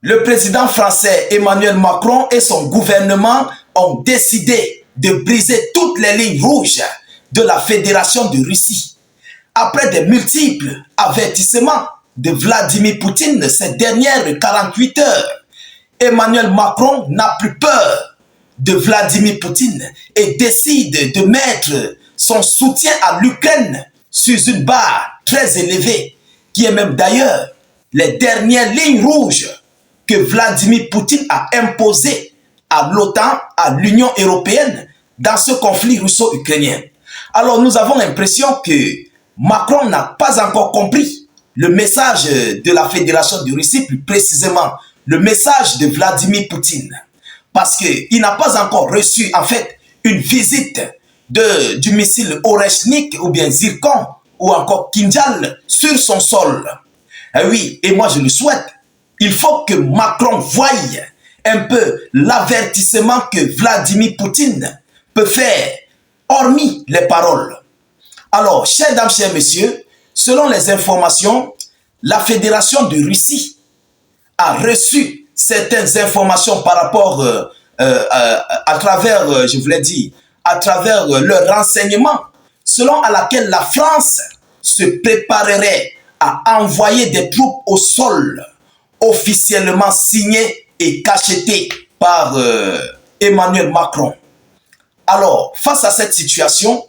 Le président français Emmanuel Macron et son gouvernement ont décidé de briser toutes les lignes rouges de la Fédération de Russie. Après de multiples avertissements de Vladimir Poutine ces dernières 48 heures, Emmanuel Macron n'a plus peur de Vladimir Poutine et décide de mettre son soutien à l'Ukraine sur une barre très élevée, qui est même d'ailleurs les dernières lignes rouges que Vladimir Poutine a imposées à l'OTAN, à l'Union européenne, dans ce conflit russo-ukrainien. Alors nous avons l'impression que Macron n'a pas encore compris le message de la Fédération de Russie, plus précisément le message de Vladimir Poutine. Parce qu'il n'a pas encore reçu en fait une visite du missile Oreshnik ou bien Zircon ou encore Kinjal sur son sol. Et oui, et moi je le souhaite. Il faut que Macron voie un peu l'avertissement que Vladimir Poutine peut faire, hormis les paroles. Alors, chers dames, chers messieurs, selon les informations, la Fédération de Russie a reçu certaines informations par rapport à travers, je voulais dire, à travers leurs renseignements, selon à laquelle la France se préparerait à envoyer des troupes au sol, officiellement signées et cachetées par Emmanuel Macron. Alors, face à cette situation,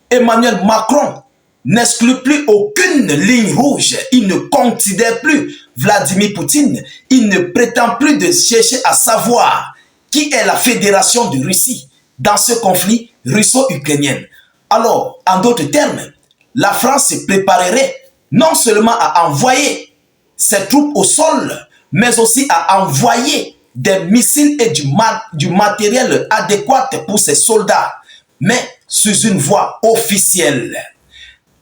Emmanuel Macron n'exclut plus aucune ligne rouge. Il ne considère plus Vladimir Poutine. Il ne prétend plus de chercher à savoir qui est la Fédération de Russie dans ce conflit russo-ukrainien. Alors, en d'autres termes, la France se préparerait non seulement à envoyer ses troupes au sol, mais aussi à envoyer des missiles et du matériel adéquat pour ses soldats, mais sous une voie officielle.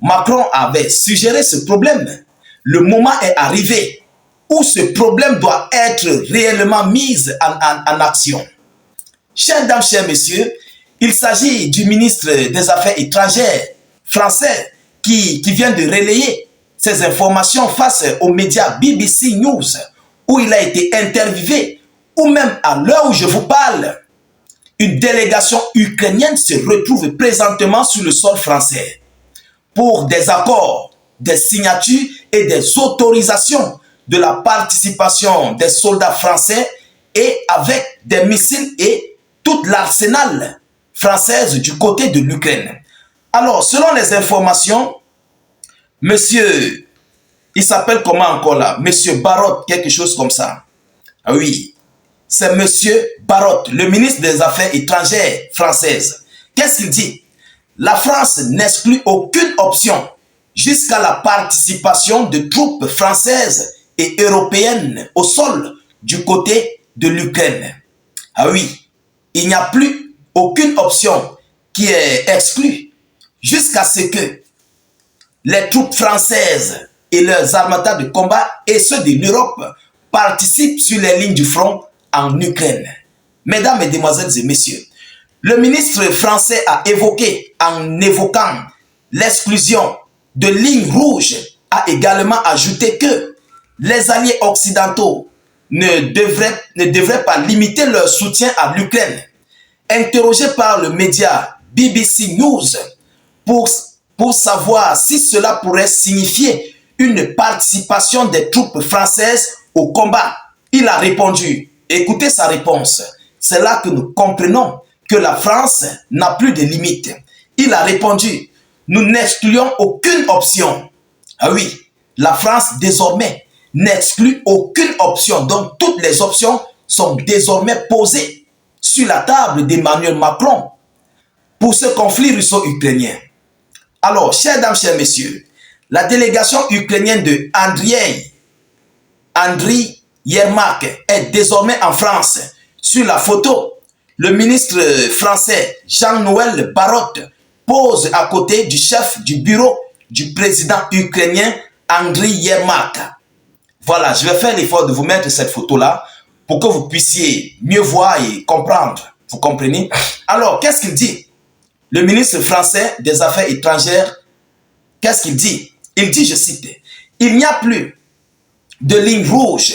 Macron avait suggéré ce problème. Le moment est arrivé où ce problème doit être réellement mis en action. Chères dames, chers messieurs, il s'agit du ministre des Affaires étrangères français qui vient de relayer ces informations face aux médias BBC News, où il a été interviewé, ou même à l'heure où je vous parle, une délégation ukrainienne se retrouve présentement sur le sol français pour des accords, des signatures et des autorisations de la participation des soldats français et avec des missiles et tout l'arsenal française du côté de l'Ukraine. Alors, selon les informations, monsieur, il s'appelle comment encore là? Monsieur Barotte, quelque chose comme ça. Ah oui, c'est monsieur Barotte, le ministre des Affaires étrangères française. Qu'est-ce qu'il dit? La France n'exclut aucune option jusqu'à la participation de troupes françaises et européennes au sol du côté de l'Ukraine. Ah oui, il n'y a plus aucune option qui est exclue jusqu'à ce que les troupes françaises et leurs armatas de combat et ceux de l'Europe participent sur les lignes du front en Ukraine. Mesdames, mesdemoiselles et messieurs, le ministre français a évoqué, en évoquant l'exclusion de lignes rouges, a également ajouté que les alliés occidentaux ne devraient pas limiter leur soutien à l'Ukraine. Interrogé par le média BBC News pour savoir si cela pourrait signifier une participation des troupes françaises au combat, il a répondu, écoutez sa réponse, c'est là que nous comprenons que la France n'a plus de limites. Il a répondu, nous n'excluons aucune option. Ah oui, la France désormais n'exclut aucune option, donc toutes les options sont désormais posées sur la table d'Emmanuel Macron pour ce conflit russo-ukrainien. Alors, chères dames, chers messieurs, la délégation ukrainienne de Andriy Yermak est désormais en France. Sur la photo, le ministre français Jean-Noël Barotte pose à côté du chef du bureau du président ukrainien Andriy Yermak. Voilà, je vais faire l'effort de vous mettre cette photo-là pour que vous puissiez mieux voir et comprendre. Vous comprenez? Alors, qu'est-ce qu'il dit? Le ministre français des Affaires étrangères, qu'est-ce qu'il dit? Il dit, je cite, « Il n'y a plus de ligne rouge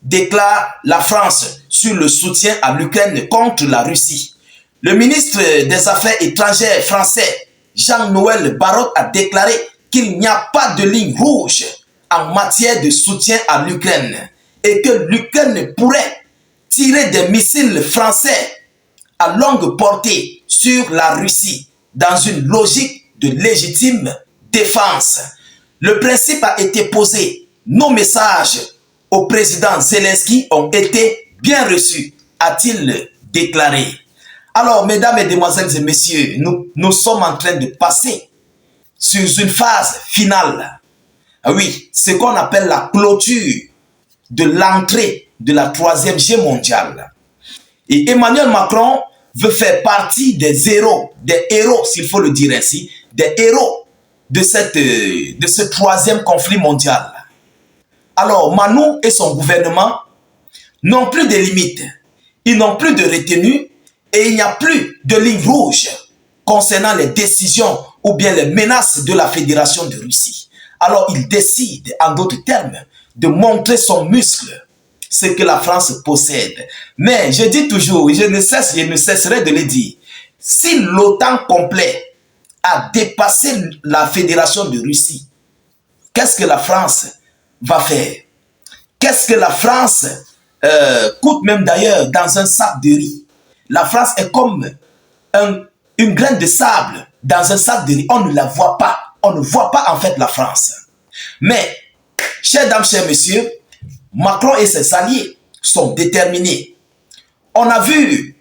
déclare la France sur le soutien à l'Ukraine contre la Russie. Le ministre des Affaires étrangères français, Jean-Noël Barrot, a déclaré qu'il n'y a pas de ligne rouge en matière de soutien à l'Ukraine et que l'Ukraine pourrait tirer des missiles français à longue portée sur la Russie dans une logique de légitime défense. Le principe a été posé. Nos messages au président Zelensky ont été bien reçus, a-t-il déclaré. Alors, mesdames, mesdemoiselles et messieurs, nous sommes en train de passer sur une phase finale. Oui, ce qu'on appelle la clôture de l'entrée de la Troisième Guerre mondiale. Et Emmanuel Macron veut faire partie des héros, s'il faut le dire ainsi, des héros de ce troisième conflit mondial. Alors, Manu et son gouvernement n'ont plus de limites, ils n'ont plus de retenue et il n'y a plus de ligne rouge concernant les décisions ou bien les menaces de la Fédération de Russie. Alors, il décide, en d'autres termes, de montrer son muscle, ce que la France possède. Mais je dis toujours, je ne cesserai de le dire, si l'OTAN complet a dépassé la Fédération de Russie, qu'est-ce que la France va faire? Qu'est-ce que la France coûte même d'ailleurs dans un sac de riz? La France est comme une graine de sable dans un sac de riz. On ne la voit pas. On ne voit pas en fait la France. Mais, chers dames, chers messieurs, Macron et ses alliés sont déterminés. On a vu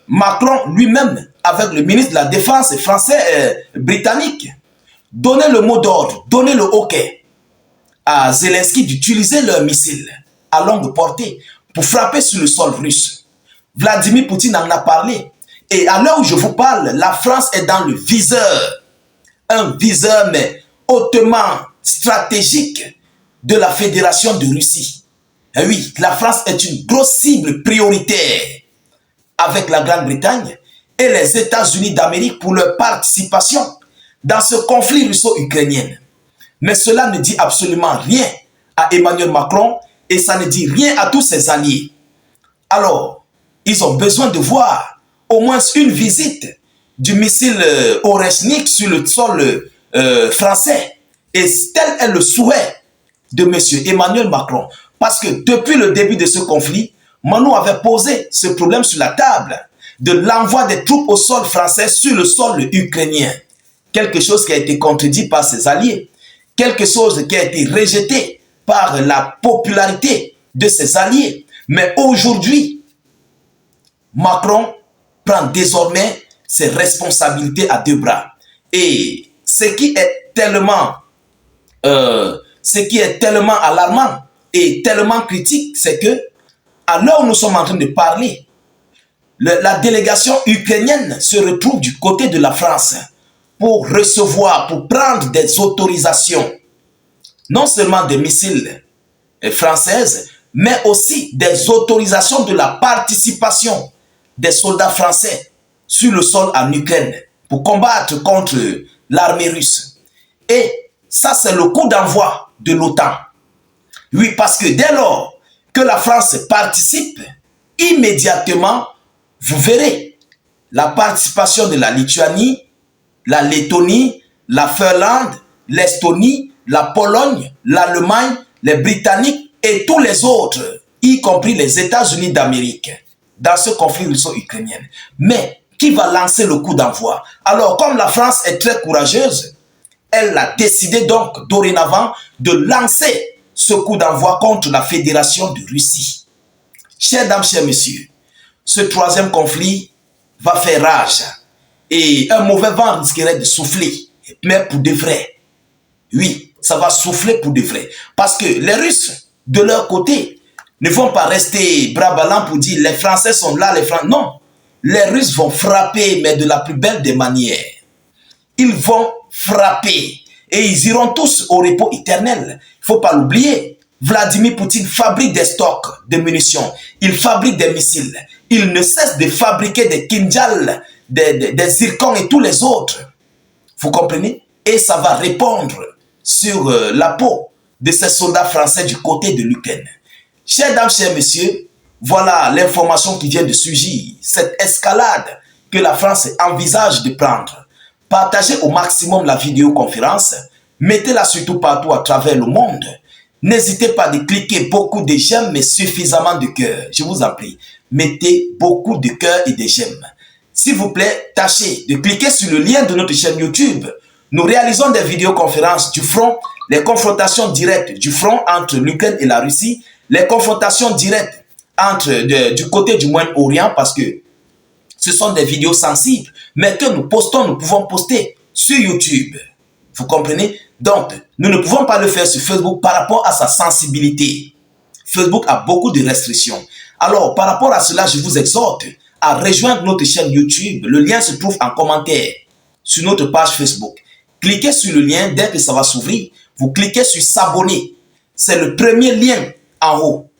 Macron lui-même, avec le ministre de la Défense français britannique, donner le mot d'ordre, donner le OK à Zelensky d'utiliser leurs missiles à longue portée pour frapper sur le sol russe. Vladimir Poutine en a parlé. Et à l'heure où je vous parle, la France est dans le viseur. Un viseur mais hautement stratégique de la Fédération de Russie. Et oui, la France est une grosse cible prioritaire avec la Grande-Bretagne et les États-Unis d'Amérique pour leur participation dans ce conflit russo-ukrainien. Mais cela ne dit absolument rien à Emmanuel Macron et ça ne dit rien à tous ses alliés. Alors, ils ont besoin de voir au moins une visite du missile Oreshnik sur le sol français. Et tel est le souhait de M. Emmanuel Macron. Parce que depuis le début de ce conflit, Manu avait posé ce problème sur la table de l'envoi des troupes au sol français sur le sol ukrainien. Quelque chose qui a été contredit par ses alliés. Quelque chose qui a été rejeté par la popularité de ses alliés. Mais aujourd'hui, Macron prend désormais ses responsabilités à deux bras. Et ce qui est tellement alarmant et tellement critique, c'est que à l'heure où nous sommes en train de parler, la délégation ukrainienne se retrouve du côté de la France pour recevoir, pour prendre des autorisations, non seulement des missiles françaises, mais aussi des autorisations de la participation des soldats français sur le sol en Ukraine pour combattre contre l'armée russe. Et ça, c'est le coup d'envoi de l'OTAN. Oui, parce que dès lors que la France participe, immédiatement, vous verrez la participation de la Lituanie, la Lettonie, la Finlande, l'Estonie, la Pologne, l'Allemagne, les Britanniques et tous les autres, y compris les États-Unis d'Amérique, dans ce conflit russo-ukrainien. Mais qui va lancer le coup d'envoi? Alors, comme la France est très courageuse, elle a décidé donc dorénavant de lancer ce coup d'envoi contre la Fédération de Russie. Chers dames, chers messieurs, ce troisième conflit va faire rage et un mauvais vent risquerait de souffler, mais pour de vrai. Oui, ça va souffler pour de vrai. Parce que les Russes, de leur côté, ne vont pas rester bras ballants pour dire les Français sont là, les Français. Non, les Russes vont frapper, mais de la plus belle des manières. Ils vont frapper et ils iront tous au repos éternel. Il ne faut pas l'oublier. Vladimir Poutine fabrique des stocks de munitions. Il fabrique des missiles. Il ne cesse de fabriquer des Kinjal, des zircons et tous les autres. Vous comprenez? Et ça va répondre sur la peau de ces soldats français du côté de l'Ukraine. Chers dames, chers messieurs, voilà l'information qui vient de surgir. Cette escalade que la France envisage de prendre. Partagez au maximum la vidéoconférence. Mettez-la surtout partout à travers le monde. N'hésitez pas de cliquer beaucoup de j'aime, mais suffisamment de cœur. Je vous en prie, mettez beaucoup de cœur et de j'aime. S'il vous plaît, tâchez de cliquer sur le lien de notre chaîne YouTube. Nous réalisons des vidéoconférences du front, les confrontations directes du front entre l'Ukraine et la Russie, les confrontations directes du côté du Moyen-Orient, parce que ce sont des vidéos sensibles, mais que nous postons, nous pouvons poster sur YouTube. Vous comprenez? Donc, nous ne pouvons pas le faire sur Facebook par rapport à sa sensibilité. Facebook a beaucoup de restrictions. Alors, par rapport à cela, je vous exhorte à rejoindre notre chaîne YouTube. Le lien se trouve en commentaire sur notre page Facebook. Cliquez sur le lien dès que ça va s'ouvrir. Vous cliquez sur s'abonner. C'est le premier lien en haut.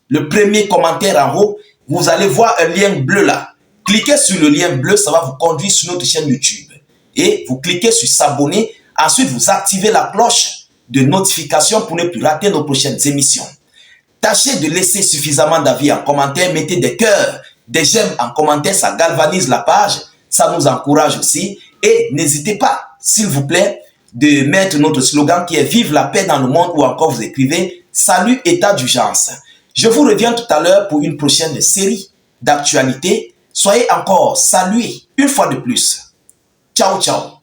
Le premier commentaire en haut. Vous allez voir un lien bleu là. Cliquez sur le lien bleu, ça va vous conduire sur notre chaîne YouTube. Et vous cliquez sur s'abonner. Ensuite, vous activez la cloche de notification pour ne plus rater nos prochaines émissions. Tâchez de laisser suffisamment d'avis en commentaire. Mettez des cœurs, des j'aime en commentaire. Ça galvanise la page. Ça nous encourage aussi. Et n'hésitez pas, s'il vous plaît, de mettre notre slogan qui est « Vive la paix dans le monde » ou encore vous écrivez « Salut état d'urgence ». Je vous reviens tout à l'heure pour une prochaine série d'actualités. Soyez encore salués une fois de plus. Ciao, ciao.